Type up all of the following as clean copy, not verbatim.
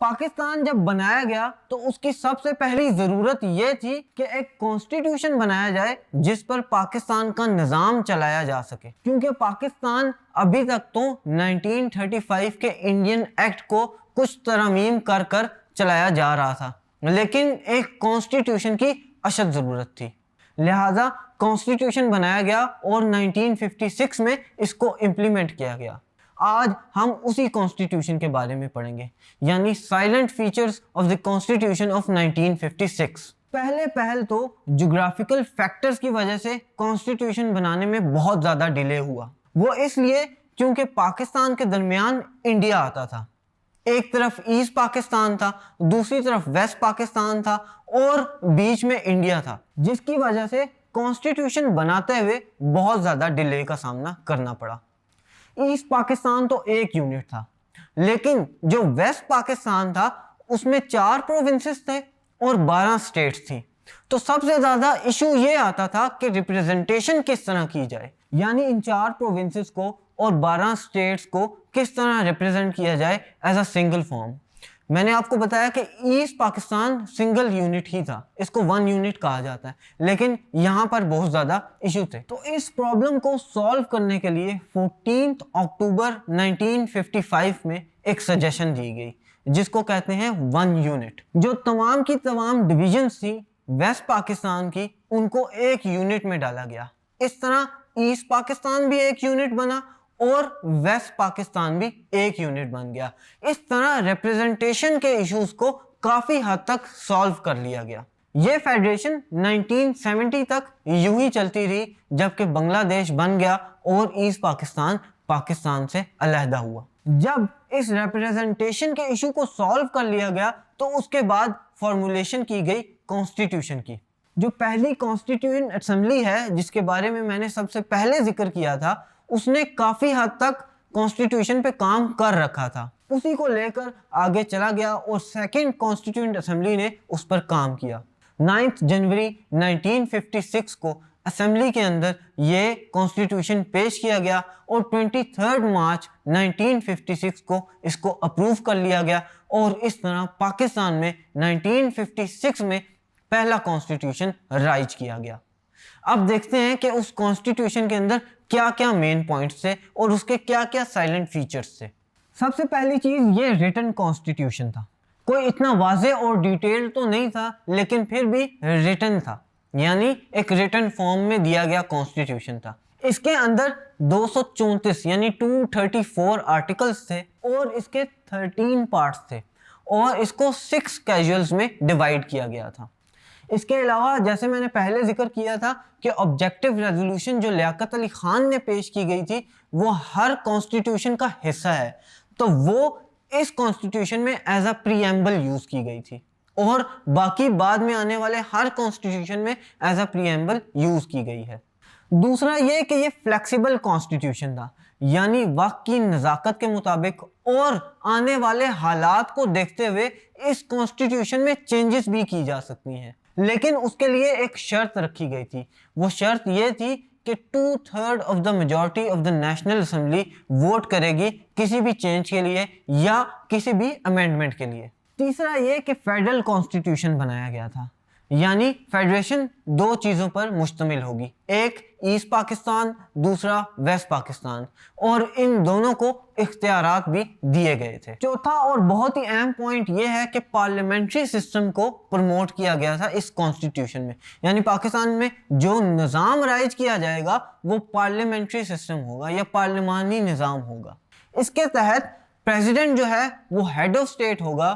पाकिस्तान जब बनाया गया तो उसकी सबसे पहली जरूरत यह थी कि एक कॉन्स्टिट्यूशन बनाया जाए जिस पर पाकिस्तान का निज़ाम चलाया जा सके, क्योंकि पाकिस्तान अभी तक तो 1935 के इंडियन एक्ट को कुछ तरमीम कर कर चलाया जा रहा था, लेकिन एक कॉन्स्टिट्यूशन की अशद जरूरत थी। लिहाजा कॉन्स्टिट्यूशन बनाया गया और 1956 में इसको इम्प्लीमेंट किया गया। आज हम उसी कॉन्स्टिट्यूशन के बारे में पढ़ेंगे, यानी salient features of the constitution of 1956। पहल तो ज्योग्राफिकल फैक्टर्स की वजह से कॉन्स्टिट्यूशन बनाने में बहुत ज़्यादा डिले हुआ। वो इसलिए क्योंकि पाकिस्तान के दरमियान इंडिया आता था। एक तरफ ईस्ट पाकिस्तान था, दूसरी तरफ वेस्ट पाकिस्तान था और बीच में इंडिया था, जिसकी वजह से कॉन्स्टिट्यूशन बनाते हुए बहुत ज़्यादा डिले का सामना करना पड़ा। ईस्ट पाकिस्तान तो एक यूनिट था, लेकिन जो वेस्ट पाकिस्तान था उसमें 4 प्रोविंसेस थे और 12 स्टेट्स थी। तो सबसे ज्यादा इशू ये आता था कि रिप्रेजेंटेशन किस तरह की जाए, यानी इन 4 प्रोविंसेस को और 12 स्टेट्स को किस तरह रिप्रेजेंट किया जाए एज अ सिंगल फॉर्म। मैंने आपको बताया कि ईस्ट पाकिस्तान सिंगल यूनिट ही था, इसको 1 यूनिट कहा जाता है, लेकिन यहाँ पर बहुत ज़्यादा इशू थे। तो इस प्रॉब्लम को सॉल्व करने के लिए 14 अक्टूबर 1955 में एक सजेशन दी गई जिसको कहते हैं 1 यूनिट। जो तमाम की तमाम डिविजन्स थी वेस्ट पाकिस्तान की, उनको एक यूनिट में डाला गया। इस तरह ईस्ट पाकिस्तान भी एक यूनिट बना और वेस्ट पाकिस्तान भी एक यूनिट बन गया। इस तरह रिप्रेजेंटेशन के इश्यूज को काफी हद तक सॉल्व कर लिया गया। ये फेडरेशन 1970 तक यूं ही चलती रही, जबकि बांग्लादेश बन गया और ईस्ट पाकिस्तान पाकिस्तान से अलहदा हुआ। जब इस रिप्रेजेंटेशन के इशू को सॉल्व कर लिया गया तो उसके बाद फॉर्मुलेशन की गई कॉन्स्टिट्यूशन की। जो पहली कॉन्स्टिट्यूएंट असेंबली है जिसके बारे में मैंने सबसे पहले जिक्र किया था, उसने काफी हद तक कॉन्स्टिट्यूशन पे काम कर रखा था, उसी को लेकर आगे चला गया और सेकंड कॉन्स्टिट्यूएंट असेंबली ने उस पर काम किया। 9 जनवरी 1956 को असेंबली के अंदर ये कॉन्स्टिट्यूशन पेश किया गया और 23 मार्च 1956 को इसको अप्रूव कर लिया गया और इस तरह पाकिस्तान में 1956 में पहला कॉन्स्टिट्यूशन राइज किया गया। अब देखते हैं कि उस कॉन्स्टिट्यूशन के अंदर क्या क्या मेन पॉइंट्स थे और उसके क्या क्या साइलेंट फीचर्स थे। सबसे पहली चीज ये रिटन कॉन्स्टिट्यूशन था। कोई इतना वाजे और डिटेल तो नहीं था, लेकिन फिर भी रिटन था, यानी एक रिटन फॉर्म में दिया गया कॉन्स्टिट्यूशन था। इसके अंदर 234 यानी 234 आर्टिकल्स थे और इसके 13 पार्ट्स थे और इसको 6 कैजुअल्स में डिवाइड किया गया था। इसके अलावा जैसे मैंने पहले जिक्र किया था कि ऑब्जेक्टिव रेजोल्यूशन जो लियाकत अली खान ने पेश की गई थी वो हर कॉन्स्टिट्यूशन का हिस्सा है, तो वो इस कॉन्स्टिट्यूशन में एज अ प्रीएम्बल यूज की गई थी और बाकी बाद में आने वाले हर कॉन्स्टिट्यूशन में एज अ प्रीएम्बल यूज की गई है। दूसरा ये कि ये फ्लेक्सिबल कॉन्स्टिट्यूशन था, यानी वक्त की नज़ाकत के मुताबिक और आने वाले हालात को देखते हुए इस कॉन्स्टिट्यूशन में चेंजेस भी की जा सकती हैं, लेकिन उसके लिए एक शर्त रखी गई थी। वो शर्त ये थी कि 2/3 of the majority of the national assembly vote करेगी किसी भी चेंज के लिए या किसी भी अमेंडमेंट के लिए। तीसरा ये कि फेडरल कॉन्स्टिट्यूशन बनाया गया था, यानी फेडरेशन 2 चीज़ों पर मुश्तमिल होगी, एक ईस्ट पाकिस्तान, दूसरा वेस्ट पाकिस्तान, और इन दोनों को इख्तियारात भी दिए गए थे। चौथा और बहुत ही अहम पॉइंट यह है कि पार्लियामेंट्री सिस्टम को प्रमोट किया गया था इस कॉन्स्टिट्यूशन में, यानी पाकिस्तान में जो निज़ाम राइज किया जाएगा वो पार्लियामेंट्री सिस्टम होगा या पार्लिमानी निज़ाम होगा। इसके तहत प्रेसिडेंट जो है वो हेड ऑफ स्टेट होगा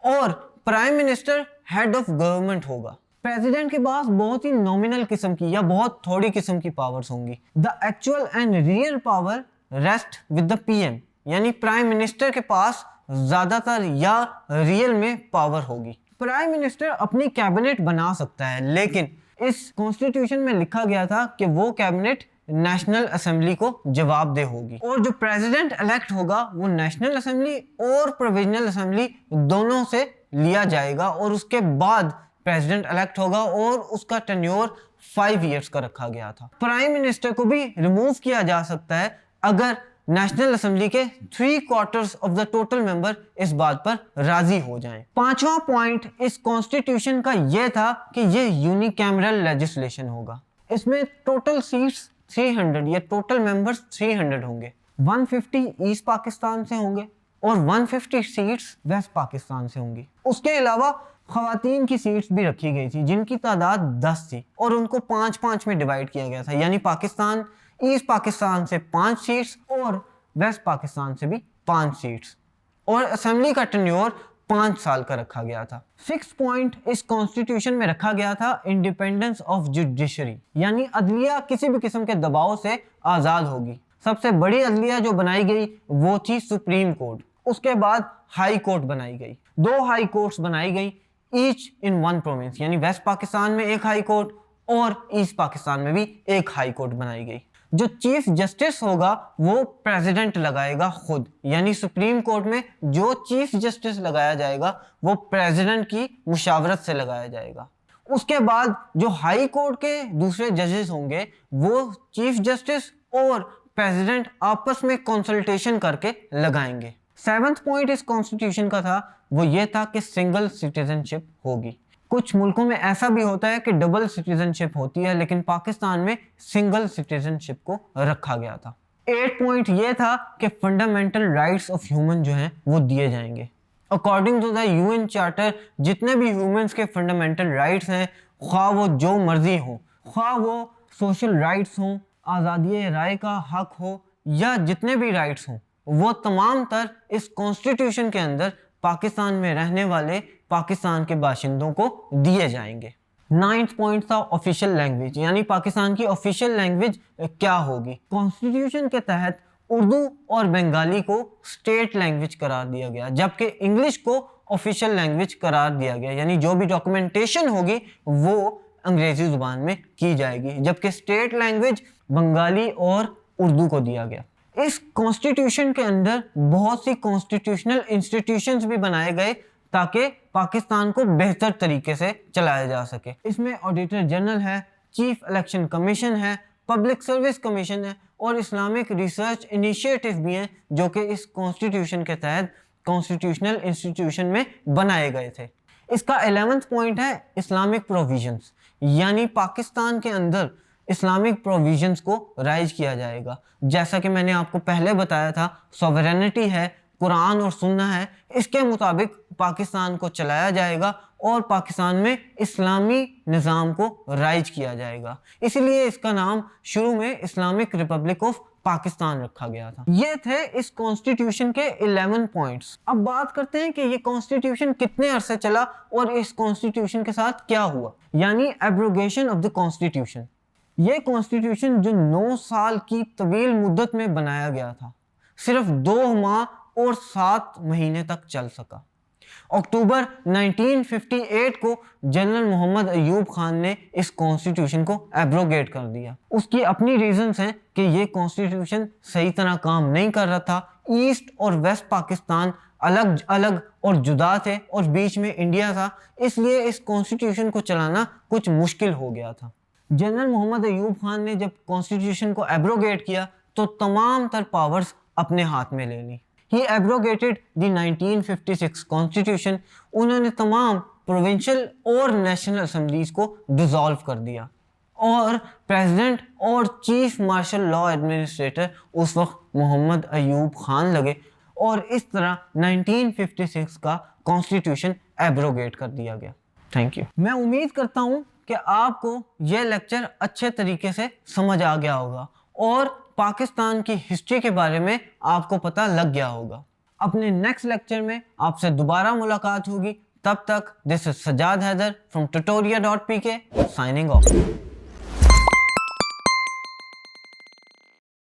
और prime minister head of government होगा। प्रेसिडेंट के पास बहुत ही नॉमिनल किस्म की या बहुत थोड़ी किस्म की पावर्स होंगी। The actual and real power rest with the PM, यानी प्राइम मिनिस्टर के पास ज्यादातर या रियल में पावर होगी। प्राइम मिनिस्टर अपनी कैबिनेट बना सकता है, लेकिन इस कॉन्स्टिट्यूशन में लिखा गया था कि वो कैबिनेट नेशनल असेंबली को जवाबदेह होगी और जो प्रेसिडेंट इलेक्ट होगा वो नेशनल असेंबली और प्रोविजनल असेंबली दोनों से लिया जाएगा और उसके बाद प्रेसिडेंट इलेक्ट होगा और उसका टेन्योर 5 इयर्स का रखा गया था। प्राइम मिनिस्टर को भी रिमूव किया जा सकता है अगर नेशनल असेंबली के 3/4 ऑफ द टोटल मेंबर इस बात पर राजी हो जाएं। पांचवा पॉइंट इस कॉन्स्टिट्यूशन का यह था कि यह यूनिकैमरल लेजिस्लेशन होगा। इसमें टोटल सीट्स 300 या टोटल मेंबर्स 300 होंगे। 150 ईस्ट पाकिस्तान से होंगे और 150 सीट्स वेस्ट पाकिस्तान से होंगी। उसके अलावा खवातीन की सीट्स भी रखी गई थी जिनकी तादाद 10 थी और उनको 5-5 में डिवाइड किया गया था, यानी पाकिस्तान ईस्ट पाकिस्तान से 5 सीट्स और वेस्ट पाकिस्तान से भी 5 सीट्स, और असेंबली का टेन्योर 5 साल का रखा गया था। 6 पॉइंट इस कॉन्स्टिट्यूशन में रखा गया था इंडिपेंडेंस ऑफ जुडिशरी, यानी अदलिया किसी भी किस्म के दबाव से आज़ाद होगी। सबसे बड़ी अदलिया जो बनाई गई वो थी सुप्रीम कोर्ट। उसके बाद हाई कोर्ट बनाई गई। 2 हाई कोर्ट्स बनाई गई, ईच इन 1 प्रोविंस, यानी वेस्ट पाकिस्तान में एक हाई कोर्ट और ईस्ट पाकिस्तान में भी एक हाई कोर्ट बनाई गई। जो चीफ जस्टिस होगा वो प्रेसिडेंट लगाएगा खुद, यानी सुप्रीम कोर्ट में जो चीफ जस्टिस लगाया जाएगा वो प्रेसिडेंट की मुशावरत से लगाया जाएगा। उसके बाद जो हाई कोर्ट के दूसरे जजेस होंगे वो चीफ जस्टिस और प्रेसिडेंट आपस में कंसल्टेशन करके लगाएंगे। 7th पॉइंट इस कॉन्स्टिट्यूशन का था वो ये था कि सिंगल सिटीजनशिप होगी। कुछ मुल्कों में ऐसा भी होता है कि डबल सिटीजनशिप होती है, लेकिन पाकिस्तान में सिंगल सिटीजनशिप को रखा गया था। 8 पॉइंट ये था कि फंडामेंटल राइट्स ऑफ ह्यूमन जो हैं वो दिए जाएंगे। According to the UN charter जितने भी ह्यूमंस के फंडामेंटल राइट्स हैं, ख्वाह वो जो मर्जी हो, ख्वाह वो सोशल राइट्स हों, आज़ादी राय का हक हो या जितने भी राइट्स हों, वो तमाम तर इस कॉन्स्टिट्यूशन के अंदर पाकिस्तान में रहने वाले पाकिस्तान के बाशिंदों को दिए जाएंगे। 9th पॉइंट था ऑफिशियल लैंग्वेज, यानी पाकिस्तान की ऑफिशियल लैंग्वेज क्या होगी। कॉन्स्टिट्यूशन के तहत उर्दू और बंगाली को स्टेट लैंग्वेज करार दिया गया, जबकि इंग्लिश को ऑफिशियल लैंग्वेज करार दिया गया, यानी जो भी डॉक्यूमेंटेशन होगी वो अंग्रेजी जुबान में की जाएगी, जबकि स्टेट लैंग्वेज बंगाली और उर्दू को दिया गया। इस कॉन्स्टिट्यूशन के अंदर बहुत सी कॉन्स्टिट्यूशनल इंस्टीट्यूशंस भी बनाए गए ताकि पाकिस्तान को बेहतर तरीके से चलाया जा सके। इसमें ऑडिटर जनरल है, चीफ इलेक्शन कमीशन है, पब्लिक सर्विस कमीशन है और इस्लामिक रिसर्च इनिशिएटिव भी हैं जो कि इस कॉन्स्टिट्यूशन के तहत कॉन्स्टिट्यूशनल इंस्टीट्यूशन में बनाए गए थे। इसका 11th पॉइंट है इस्लामिक प्रोविजंस, यानी पाकिस्तान के अंदर इस्लामिक प्रोविजंस को राइज किया जाएगा। जैसा कि मैंने आपको पहले बताया था, सॉवरेनिटी है, कुरान और सुन्ना है, इसके मुताबिक पाकिस्तान को चलाया जाएगा और पाकिस्तान में इस्लामी निज़ाम को राइज किया जाएगा। इसलिए इसका नाम शुरू में इस्लामिक रिपब्लिक ऑफ पाकिस्तान रखा गया था। ये थे इस कॉन्स्टिट्यूशन के 11 पॉइंट्स। अब बात करते हैं कि ये कॉन्स्टिट्यूशन कितने अरसे चला और इस कॉन्स्टिट्यूशन के साथ क्या हुआ, यानी एब्रोगेशन ऑफ द कॉन्स्टिट्यूशन। ये कॉन्स्टिट्यूशन जो 9 साल की तवील मुद्दत में बनाया गया था, सिर्फ 2 माह और 7 महीने तक चल सका। अक्टूबर 1958 को जनरल मोहम्मद अयूब खान ने इस कॉन्स्टिट्यूशन को एब्रोगेट कर दिया। उसकी अपनी रीजंस हैं कि ये कॉन्स्टिट्यूशन सही तरह काम नहीं कर रहा था। ईस्ट और वेस्ट पाकिस्तान अलग अलग और जुदा थे और बीच में इंडिया था, इसलिए इस कॉन्स्टिट्यूशन को चलाना कुछ मुश्किल हो गया था। जनरल मोहम्मद अयूब खान ने जब कॉन्स्टिट्यूशन को एब्रोगेट किया तो तमाम तर पावर्स अपने हाथ में ले ली। ही एब्रोगेटेड द 1956 कॉन्स्टिट्यूशन। उन्होंने तमाम प्रोविंशियल और नेशनल असेंबलीज को डिसॉल्व कर दिया और प्रेसिडेंट और चीफ मार्शल लॉ एडमिनिस्ट्रेटर उस वक्त मोहम्मद अयूब खान लगे और इस तरह 1956 का कॉन्स्टिट्यूशन एब्रोगेट कर दिया गया। Thank you. मैं उम्मीद करता हूँ कि आपको यह लेक्चर अच्छे तरीके से समझ आ गया होगा और पाकिस्तान की हिस्ट्री के बारे में आपको पता लग गया होगा। अपने नेक्स्ट लेक्चर में आपसे दोबारा मुलाकात होगी। तब तक this is Sajjad Haider from tutoria.pk signing of.